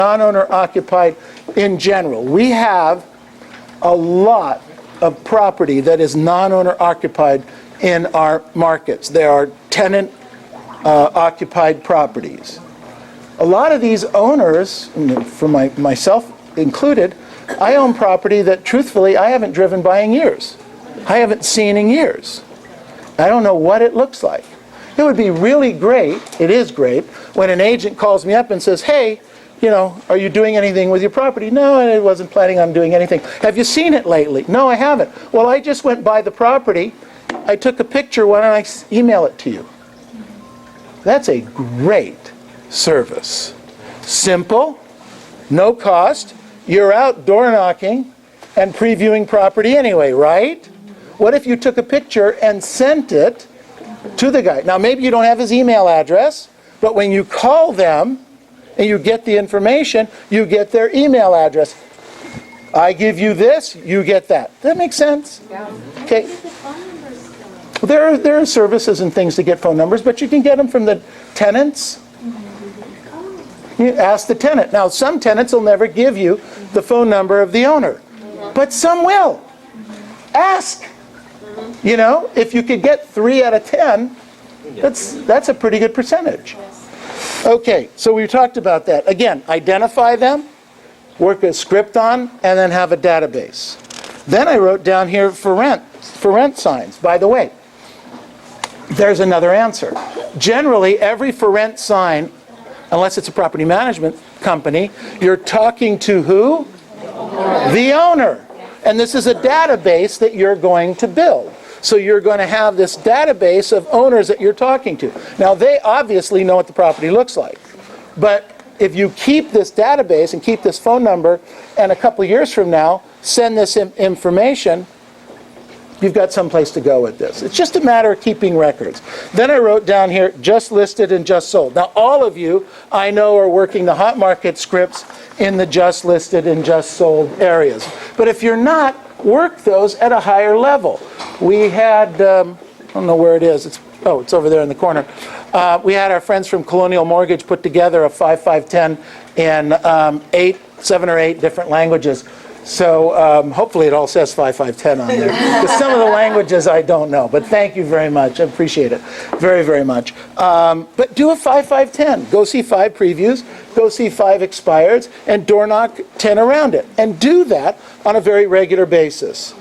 non-owner occupied in general. We have a lot of property that is non-owner occupied in our markets. There are tenant occupied properties. A lot of these owners, for myself included, I own property that truthfully I haven't driven by in years. I haven't seen in years. I don't know what it looks like. It would be really great, it is great, when an agent calls me up and says, hey, are you doing anything with your property? No, I wasn't planning on doing anything. Have you seen it lately? No, I haven't. Well, I just went by the property. I took a picture. Why don't I email it to you? That's a great service. Simple, no cost. You're out door knocking and previewing property anyway, right? What if you took a picture and sent it to the guy? Now, maybe you don't have his email address, but when you call them and you get the information, you get their email address. I give you this, you get that. Does that make sense? Yeah. Okay. There are services and things to get phone numbers, but you can get them from the tenants. You ask the tenant. Now, some tenants will never give you the phone number of the owner, but some will. Ask. If you could get 3 out of 10, that's a pretty good percentage. Okay, so we talked about that. Again, identify them, work a script on, and then have a database. Then I wrote down here for rent signs. By the way, there's another answer. Generally, every for rent sign, unless it's a property management company, you're talking to who? The owner. And this is a database that you're going to build. So you're going to have this database of owners that you're talking to. Now, they obviously know what the property looks like. But if you keep this database and keep this phone number, and a couple of years from now, send this information, you've got someplace to go with this. It's just a matter of keeping records. Then I wrote down here, just listed and just sold. Now, all of you, I know, are working the hot market scripts in the just listed and just sold areas. But if you're not, work those at a higher level. We had, I don't know where it is. It's over there in the corner. We had our friends from Colonial Mortgage put together a 5510 in 7 or 8 different languages. So hopefully it all says 5510 on there. Because some of the languages I don't know. But thank you very much. I appreciate it very, very much. But do a 5510. Go see 5 previews. Go see 5 expireds. And door knock 10 around it. And do that on a very regular basis.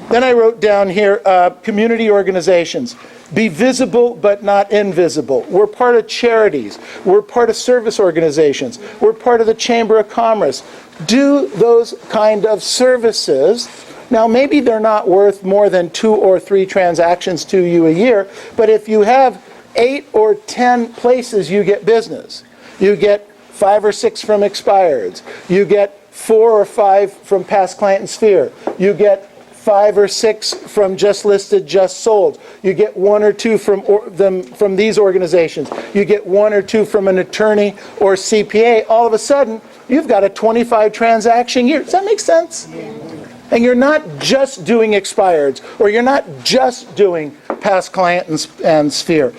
Then I wrote down here, community organizations. Be visible but not invisible. We're part of charities. We're part of service organizations. We're part of the Chamber of Commerce. Do those kind of services. Now, maybe they're not worth more than 2 or 3 transactions to you a year, but if you have 8 or 10 places you get business, you get 5 or 6 from expireds, you get 4 or 5 from past client and sphere, you get 5 or 6 from just listed, just sold. You get 1 or 2 from these organizations. You get 1 or 2 from an attorney or CPA. All of a sudden, you've got a 25 transaction year. Does that make sense? And you're not just doing expireds, or you're not just doing past client and sphere.